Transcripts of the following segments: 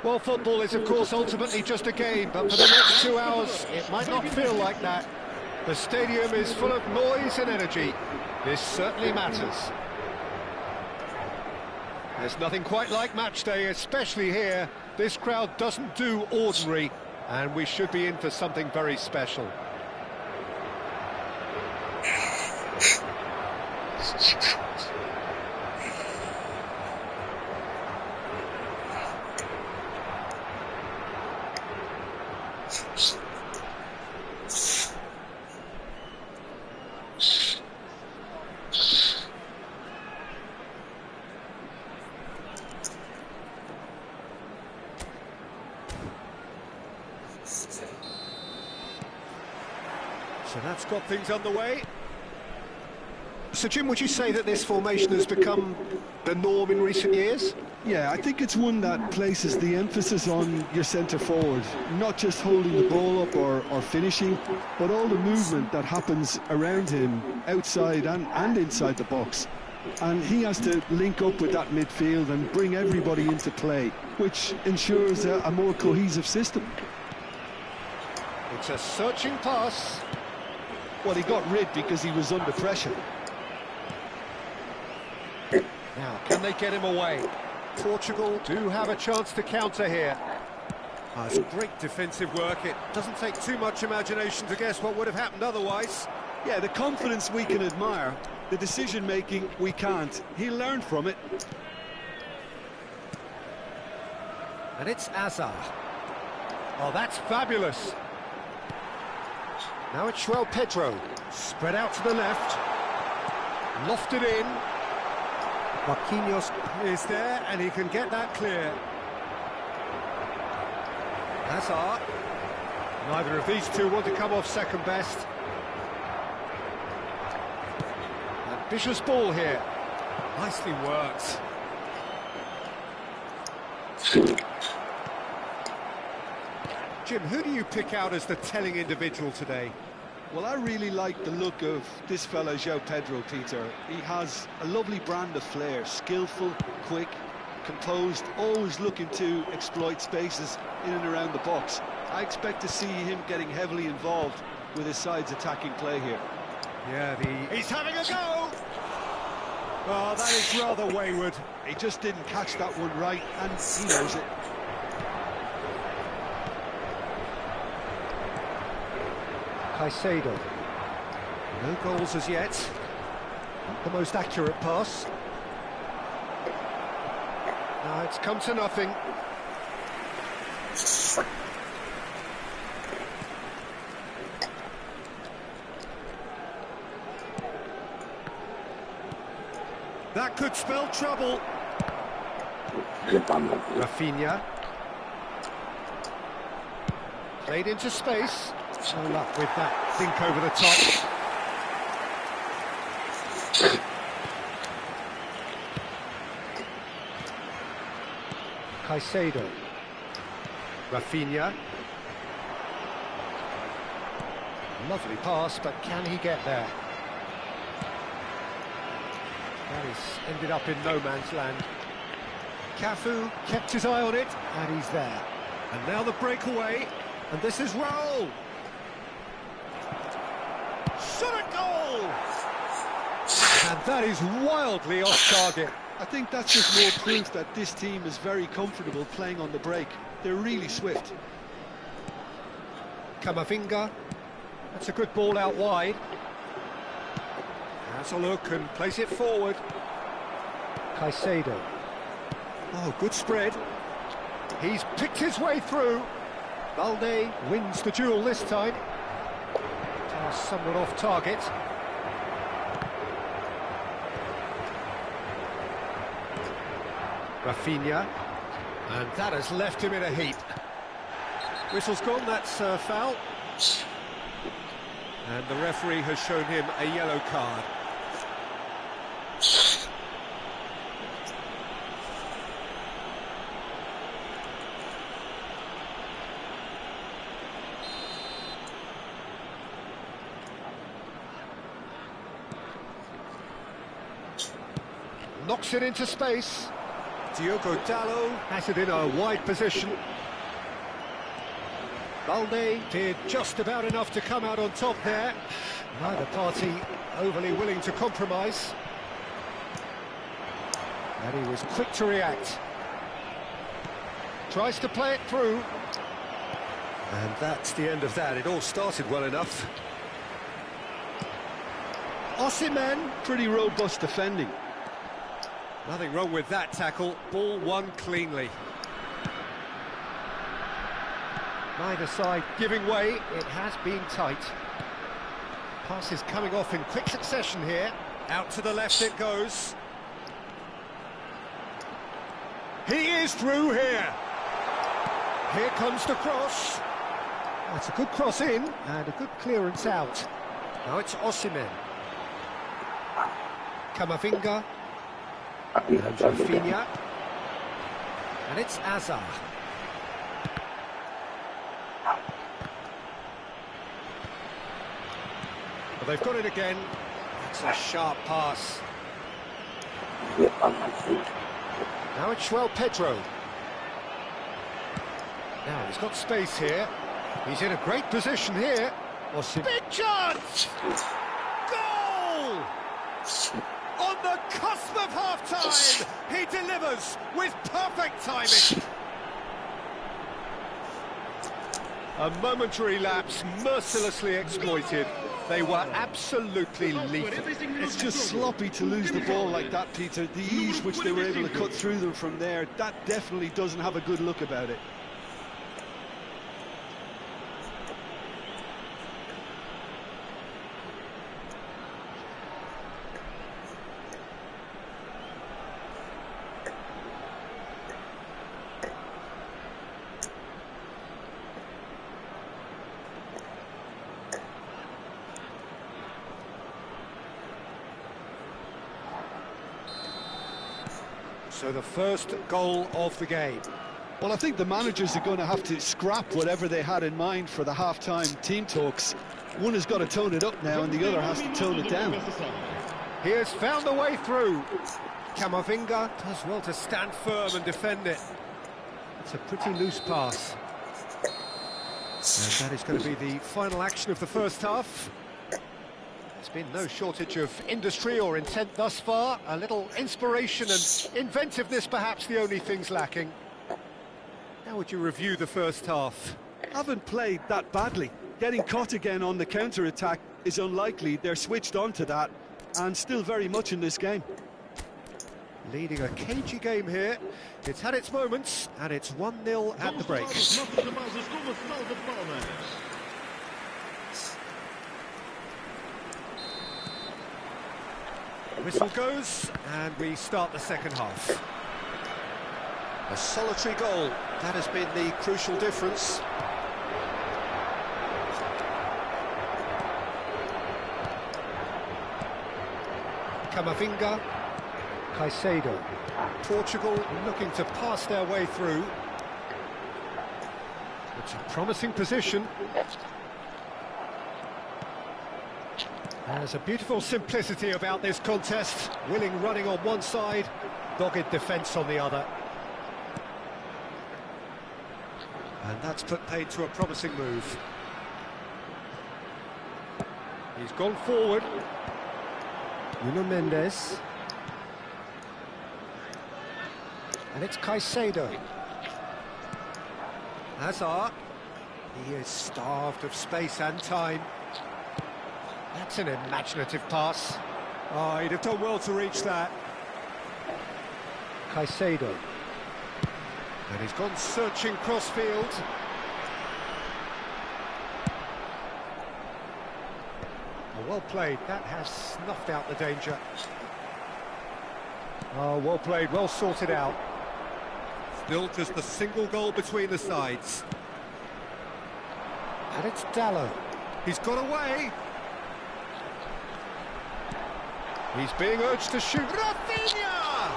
Well, football is, of course, ultimately just a game, but for the next 2 hours, it might not feel like that. The stadium is full of noise and energy. This certainly matters. There's nothing quite like match day, especially here. This crowd doesn't do ordinary, and we should be in for something very special. So that's got things underway. So, Jim, would you say that this formation has become the norm in recent years? Yeah, I think it's one that places the emphasis on your centre forward, not just holding the ball up or finishing, but all the movement that happens around him, outside and inside the box. And he has to link up with that midfield and bring everybody into play, which ensures a more cohesive system. It's a searching pass. Well, he got rid because he was under pressure. Now, can they get him away? Portugal do have a chance to counter here. It's great defensive work. It doesn't take too much imagination to guess what would have happened otherwise. Yeah, the confidence we can admire, the decision-making we can't. He learned from it. And it's Hazard. Oh, that's fabulous. Now it's João Pedro. Spread out to the left. Lofted in. Marquinhos is there, and he can get that clear. Hazard. Neither of these two want to come off second best. Ambitious ball here. Nicely worked. Jim, who do you pick out as the telling individual today? Well, I really like the look of this fella, João Pedro, Peter. He has a lovely brand of flair, skillful, quick, composed, always looking to exploit spaces in and around the box. I expect to see him getting heavily involved with his side's attacking play here. Yeah, he's having a go! Oh, that is rather wayward. He just didn't catch that one right, and he knows it. Caicedo. No goals as yet. Not the most accurate pass. No, it's come to nothing. That could spell trouble. Rafinha. Played into space. No luck with that dink over the top. Caicedo. Rafinha. Lovely pass, but can he get there? That is ended up in no man's land. Cafu kept his eye on it, and he's there. And now the breakaway, and this is Raul. Shot a goal! And that is wildly off target. I think that's just more proof that this team is very comfortable playing on the break. They're really swift. Camavinga. That's a good ball out wide. Has a look and plays it forward. Caicedo. Oh, good spread. He's picked his way through. Balde wins the duel this time. Pass somewhat off target. Rafinha. And that has left him in a heap. Whistle's gone, that's a foul. And the referee has shown him a yellow card. Knocks it into space. Diogo Dalot has it in a wide position. Balde did just about enough to come out on top there. Neither party overly willing to compromise. And he was quick to react. Tries to play it through. And that's the end of that. It all started well enough. Osimhen. Pretty robust defending. Nothing wrong with that tackle. Ball won cleanly. Neither side giving way. It has been tight. Passes coming off in quick succession here. Out to the left it goes. He is through here. Here comes the cross. That's a good cross in and a good clearance out. Now it's Osimhen. Camavinga. And Rafinha. And it's Azar. Well, they've got it again. It's a sharp pass. Now it's João Pedro. Now he's got space here. He's in a great position here. Big chance! Goal! On the cusp of half-time, he delivers with perfect timing. A momentary lapse mercilessly exploited. They were absolutely lethal. It's just sloppy to lose the ball like that, Peter. The ease which they were able to cut through them from there, that definitely doesn't have a good look about it. So the first goal of the game. Well, I think the managers are going to have to scrap whatever they had in mind for the half-time team talks. One has got to tone it up now and the other has to tone it down. He has found a way through. Camavinga does well to stand firm and defend it. It's a pretty loose pass. And that is going to be the final action of the first half. There's been no shortage of industry or intent thus far. A little inspiration and inventiveness, perhaps the only things lacking. How would you review the first half? Haven't played that badly. Getting caught again on the counter-attack is unlikely. They're switched on to that and still very much in this game. Leading a cagey game here. It's had its moments and it's 1-0 at the break. Whistle goes, and we start the second half. A solitary goal, that has been the crucial difference. Camavinga, Caicedo. Portugal looking to pass their way through. It's a promising position. There's a beautiful simplicity about this contest. Willing running on one side, dogged defence on the other. And that's put paid to a promising move. He's gone forward. Nuno Mendes. And it's Caicedo. Hazard. He is starved of space and time. That's an imaginative pass. Oh, he'd have done well to reach that. Caicedo. And he's gone searching crossfield. Oh, well played. That has snuffed out the danger. Oh, well played, well sorted out. Still just a single goal between the sides. And it's Dalot. He's got away. He's being urged to shoot. Rafinha!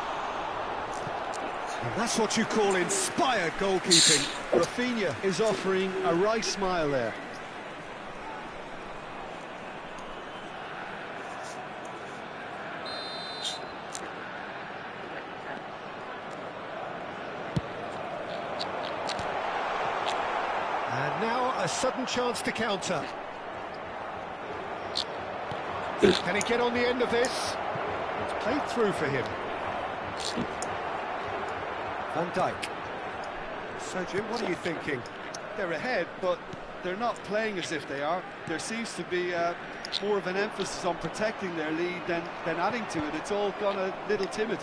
And that's what you call inspired goalkeeping. Rafinha is offering a wry smile there. And now a sudden chance to counter. Can he get on the end of this? It's played through for him. Van Dijk. So, Jim, what are you thinking? They're ahead, but they're not playing as if they are. There seems to be more of an emphasis on protecting their lead than adding to it. It's all gone a little timid.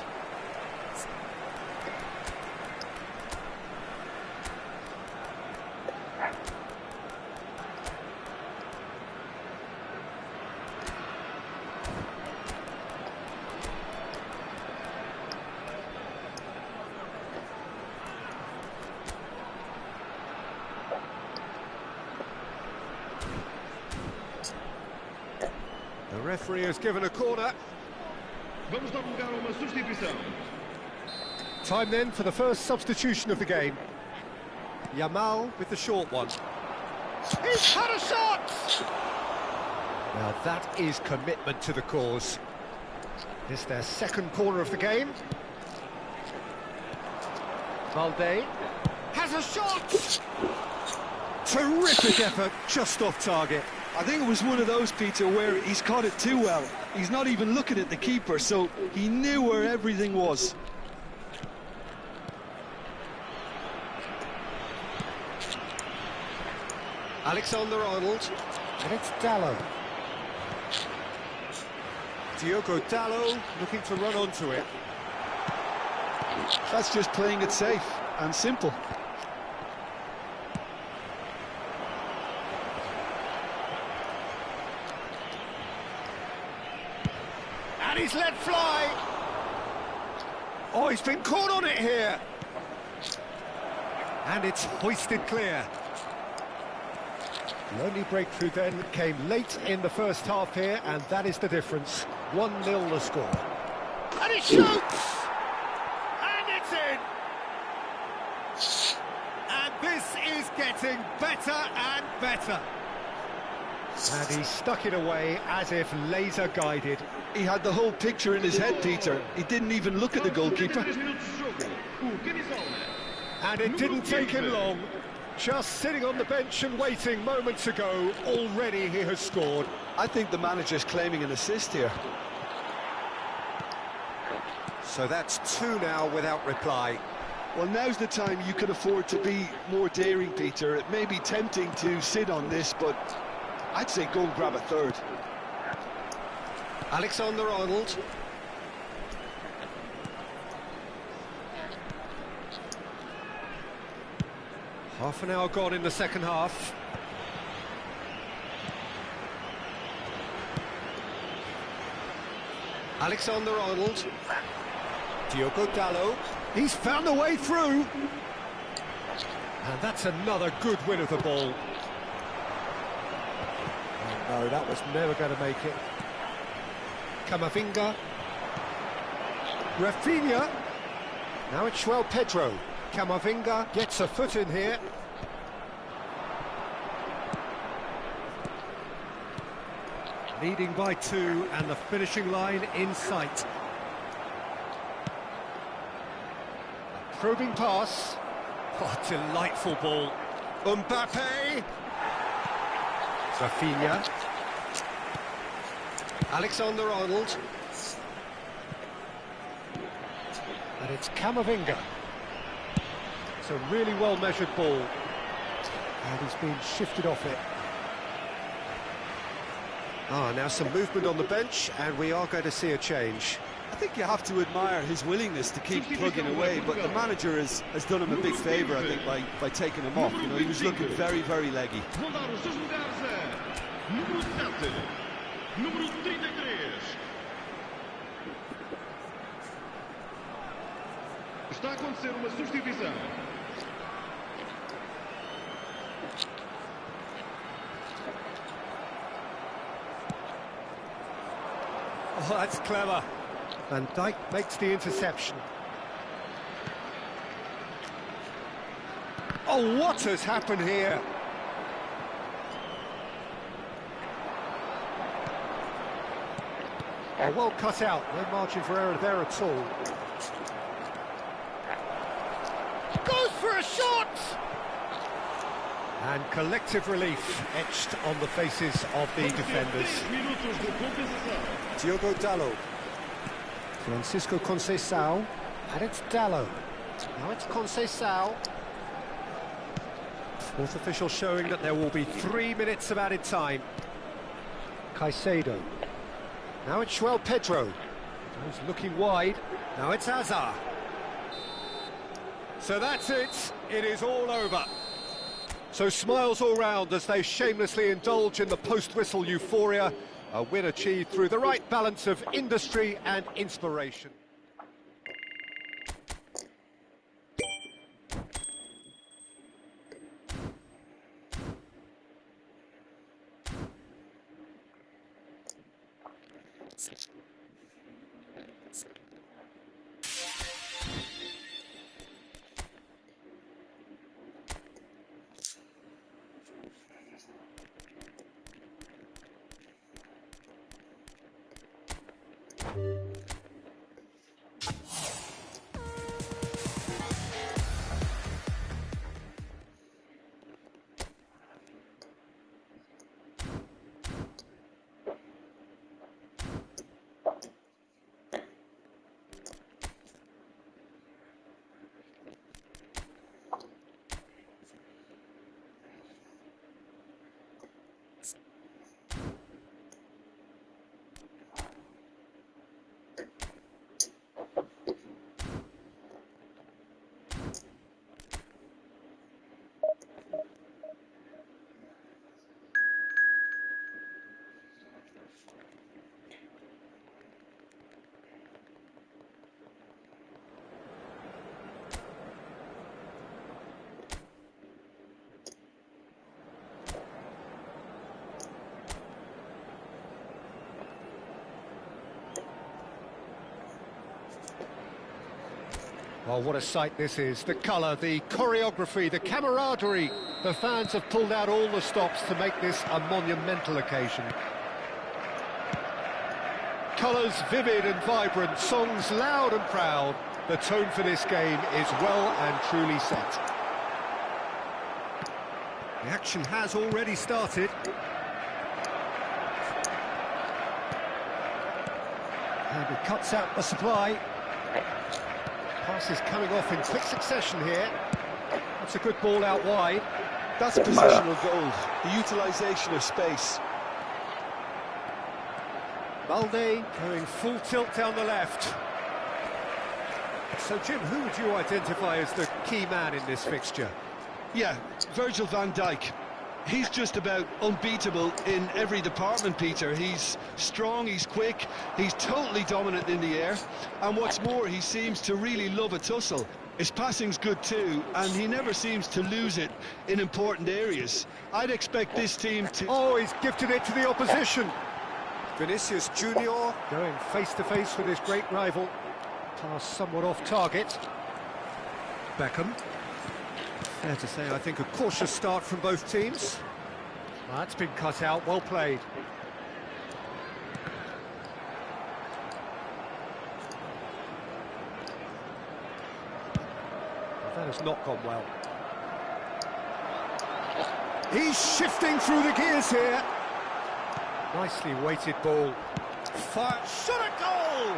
The referee has given a corner. Vamos dar lugar a uma substituição. Time then for the first substitution of the game. Yamal with the short one. He's had a shot! Now that is commitment to the cause. It's their second corner of the game. Valde has a shot! Terrific effort, just off target. I think it was one of those, Peter, where he's caught it too well. He's not even looking at the keeper, so he knew where everything was. Alexander-Arnold, and it's Dalot. Diogo Dalot looking to run onto it. That's just playing it safe and simple. And he's let fly. Oh, he's been caught on it here. And it's hoisted clear. The only breakthrough then came late in the first half here, and that is the difference. 1-0 the score. And he shoots! And it's in! And this is getting better and better. And he stuck it away as if laser guided. He had the whole picture in his head, Peter. He didn't even look at the goalkeeper. And it didn't take him long. Just sitting on the bench and waiting moments ago, already he has scored. I think the manager's claiming an assist here. So that's 2 now without reply. Well, now's the time you can afford to be more daring, Peter. It may be tempting to sit on this, but I'd say go and grab a third. Alexander-Arnold. Half an hour gone in the second half. Alexander-Arnold. Diogo Dalot. He's found a way through. And that's another good win of the ball. Oh, no, that was never going to make it. Camavinga. Rafinha. Now it's João Pedro. Camavinga gets a foot in here. Leading by 2 and the finishing line in sight. A probing pass. Oh, delightful ball. Mbappe. Rafinha. Alexander-Arnold. And it's Camavinga. It's a really well-measured ball. And he's been shifted off it. Now some movement on the bench, and we are going to see a change. I think you have to admire his willingness to keep plugging away, but the manager has done him a big favour, I think, by taking him off. You know, he was looking very, very leggy. Está a acontecer uma substituição. Oh, that's clever. Van Dijk makes the interception. Oh, what has happened here? Oh, well cut out. No margin for error there at all. Goes for a shot! And collective relief etched on the faces of the defenders. Diogo Dalot. Francisco Conceição. And it's Dalot. Now it's Conceição. Fourth official showing that there will be 3 minutes of added time. Caicedo. Now it's João Pedro. He's looking wide. Now it's Hazard. So that's it. It is all over. So smiles all round as they shamelessly indulge in the post-whistle euphoria. A win achieved through the right balance of industry and inspiration. Well, what a sight this is. The colour, the choreography, the camaraderie. The fans have pulled out all the stops to make this a monumental occasion. Colours vivid and vibrant, songs loud and proud. The tone for this game is well and truly set. The action has already started. And he cuts out the supply. Passes coming off in quick succession here. That's a good ball out wide. That's positional gold, the utilisation of space. Balde going full tilt down the left. So, Jim, who would you identify as the key man in this fixture? Yeah, Virgil van Dijk. He's just about unbeatable in every department, Peter. He's strong, he's quick, he's totally dominant in the air. And what's more, he seems to really love a tussle. His passing's good too, and he never seems to lose it in important areas. I'd expect this team to... Oh, he's gifted it to the opposition. Vinicius Junior going face-to-face with his great rival. Pass somewhat off target. Beckham. Fair to say, I think, a cautious start from both teams. That's been cut out, well played. That has not gone well. He's shifting through the gears here. Nicely weighted ball. Fire, shot a goal!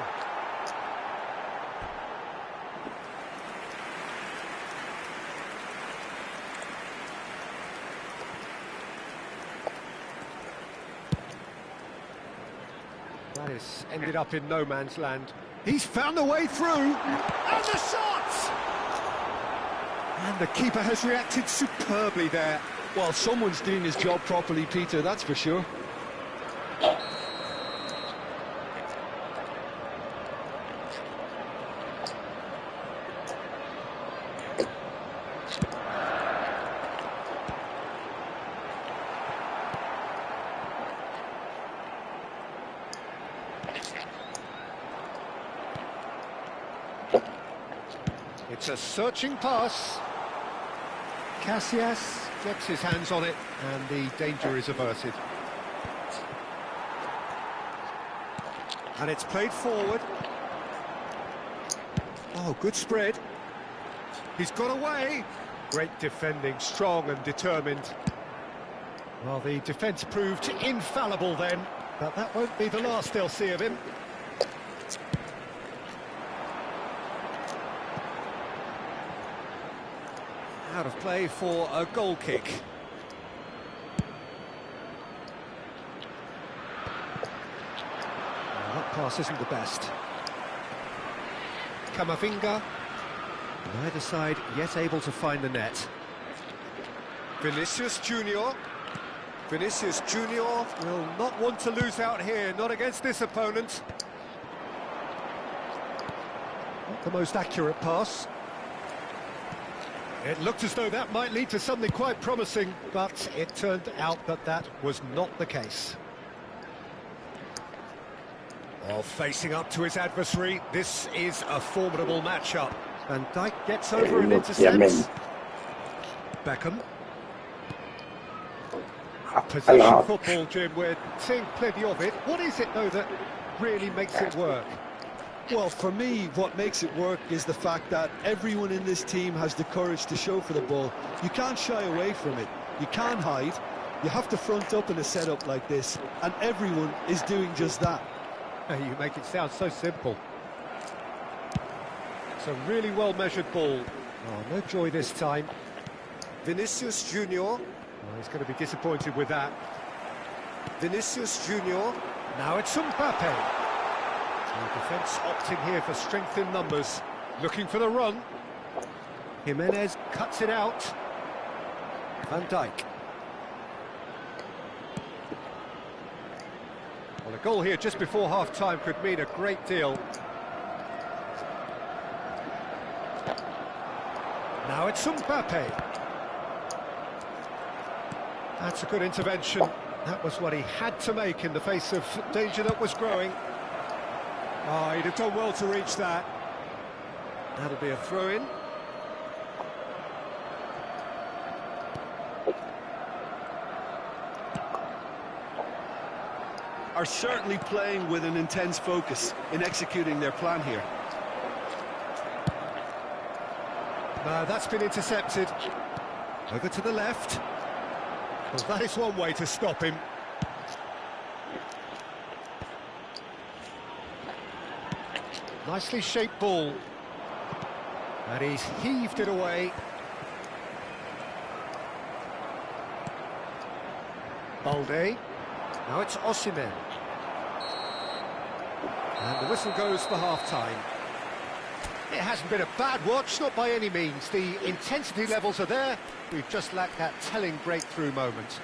That is ended up in no man's land. He's found the way through, and the shot! And the keeper has reacted superbly there. Well, someone's doing his job properly, Peter, that's for sure. It's a searching pass. Casillas gets his hands on it, and the danger is averted. And it's played forward. Oh, good spread. He's got away. Great defending, strong and determined. Well, the defence proved infallible then, but that won't be the last they'll see of him. Out of play for a goal kick. Well, that pass isn't the best. Camavinga, neither side yet able to find the net. Vinicius Junior. Vinicius Junior will not want to lose out here, not against this opponent. Not the most accurate pass. It looked as though that might lead to something quite promising, but it turned out that that was not the case. Well, facing up to his adversary, this is a formidable matchup. Van Dijk gets over and intercepts. Beckham. Possession football, Jim, we're seeing plenty of it. What is it, though, that really makes it work? Well, for me, what makes it work is the fact that everyone in this team has the courage to show for the ball. You can't shy away from it. You can't hide. You have to front up in a setup like this, and everyone is doing just that. You make it sound so simple. It's a really well-measured ball. Oh, no joy this time. Vinicius Junior. Oh, he's going to be disappointed with that. Vinicius Junior. Now it's Mbappe. The defence opting here for strength in numbers. Looking for the run. Jimenez cuts it out. Van Dijk. Well, a goal here just before half-time could mean a great deal. Now it's Mbappe. That's a good intervention. That was what he had to make in the face of danger that was growing. Oh, he'd have done well to reach that. That'll be a throw-in. Are certainly playing with an intense focus in executing their plan here. No, that's been intercepted. Over to the left. Well, that is one way to stop him. Nicely shaped ball. And he's heaved it away. Balde. Now it's Osimhen. And the whistle goes for half-time. It hasn't been a bad watch, not by any means. The intensity levels are there. We've just lacked that telling breakthrough moment.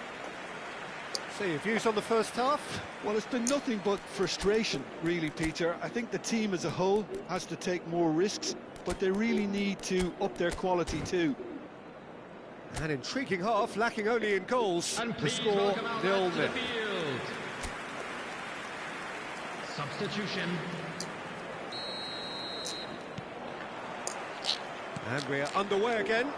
So your views on the first half? Well, it's been nothing but frustration, really, Peter. I think the team as a whole has to take more risks, but they really need to up their quality too. An intriguing half, lacking only in goals. And The score 0-0. Substitution. And we're underway again.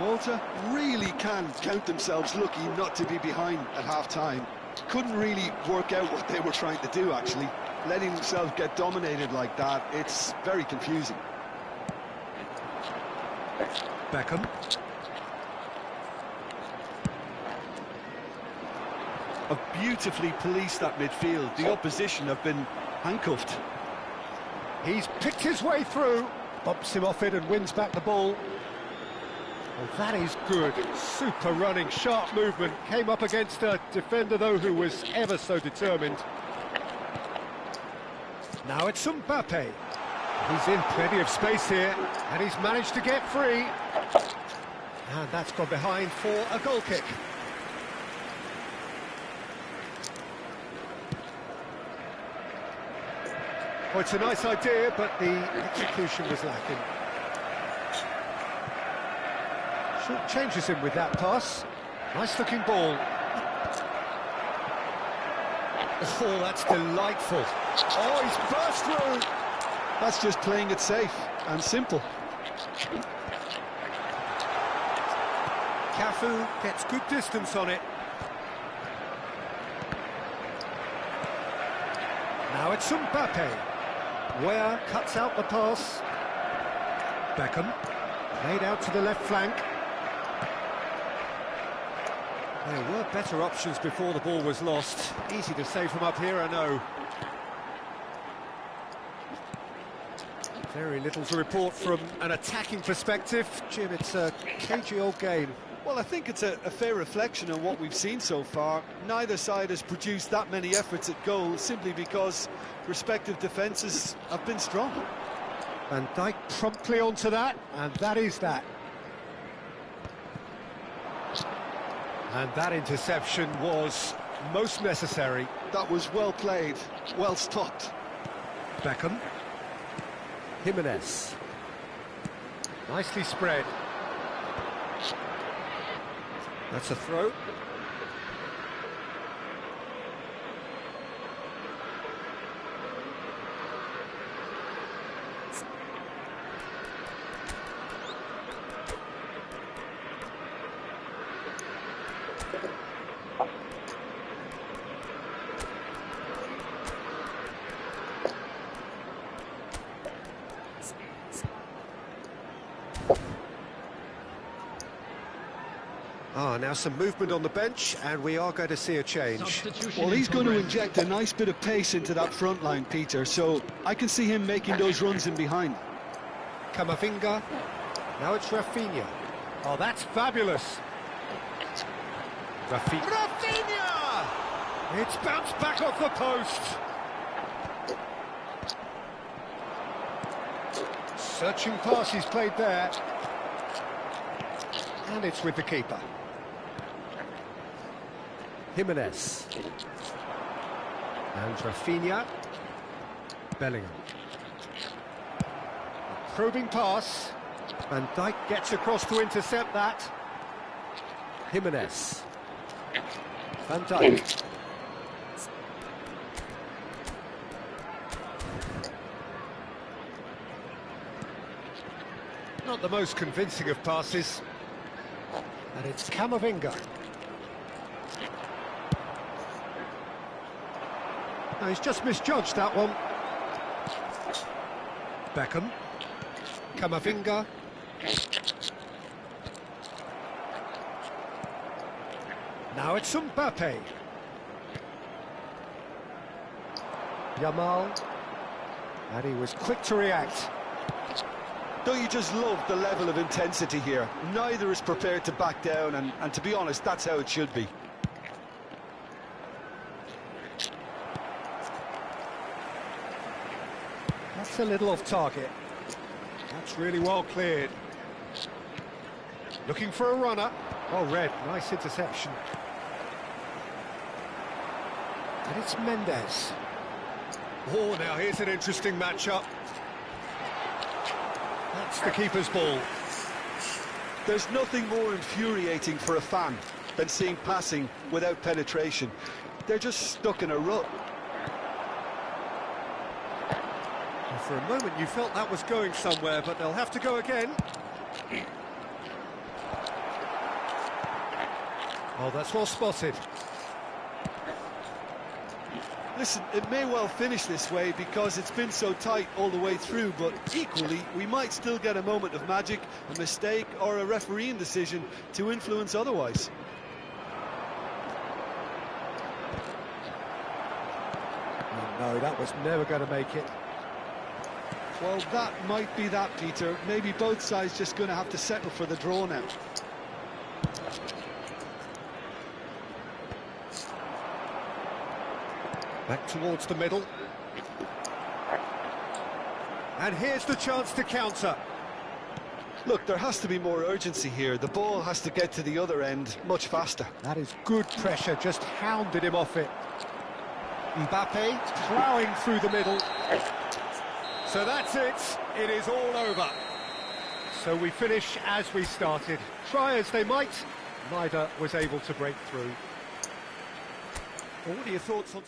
Malta really can count themselves lucky not to be behind at half-time. Couldn't really work out what they were trying to do, actually. Letting themselves get dominated like that, it's very confusing. Beckham. Have beautifully policed that midfield. The opposition have been handcuffed. He's picked his way through. Bumps him off it and wins back the ball. Well, that is good. Super running, sharp movement. Came up against a defender, though, who was ever so determined. Now it's Mbappe. He's in plenty of space here, and he's managed to get free. And that's gone behind for a goal kick. Oh, it's a nice idea, but the execution was lacking. Short changes him with that pass. Nice-looking ball. Oh, that's delightful. Oh, he's burst through. That's just playing it safe and simple. Cafu gets good distance on it. Now it's Mbappe. Where cuts out the pass. Beckham. Laid out to the left flank. There were better options before the ball was lost. Easy to save from up here, I know. Very little to report from an attacking perspective. Jim, it's a cagey old game. Well, I think it's a fair reflection on what we've seen so far. Neither side has produced that many efforts at goal simply because respective defences have been strong. Van Dijk promptly onto that, and that is that. And that interception was most necessary. That was well played, well stopped. Beckham. Jimenez. Nicely spread. That's a throw. Now some movement on the bench, and we are going to see a change. Substitution Well, in he's going to progress. inject a nice bit of pace into that front line, Peter, so I can see him making those runs in behind. Camavinga. Now it's Rafinha. Oh, that's fabulous. Rafinha! It's bounced back off the post. Searching pass he's played there. And it's with the keeper. Jimenez. And Rafinha. Bellingham. Probing pass. Van Dijk gets across to intercept that. Jimenez. Van Dijk. Not the most convincing of passes. And it's Camavinga. No, he's just misjudged that one. Beckham. Camavinga. Now it's Mbappe. Yamal. And he was quick to react. Don't you just love the level of intensity here? Neither is prepared to back down, and to be honest, that's how it should be. That's a little off target. That's really well cleared. Looking for a runner. Oh, Red, nice interception. And it's Mendes. Oh, now here's an interesting matchup. That's the keeper's ball. There's nothing more infuriating for a fan than seeing passing without penetration. They're just stuck in a rut. And for a moment you felt that was going somewhere, but they'll have to go again. Oh, that's well spotted. Listen, it may well finish this way because it's been so tight all the way through, but equally, we might still get a moment of magic, a mistake, or a refereeing decision to influence otherwise. No, that was never going to make it. Well, that might be that, Peter. Maybe both sides just going to have to settle for the draw now. Back towards the middle. And here's the chance to counter. Look, there has to be more urgency here. The ball has to get to the other end much faster. That is good pressure, just hounded him off it. Mbappe ploughing through the middle. So that's it, it is all over. So we finish as we started. Try as they might, neither was able to break through. Well, what are your thoughts on...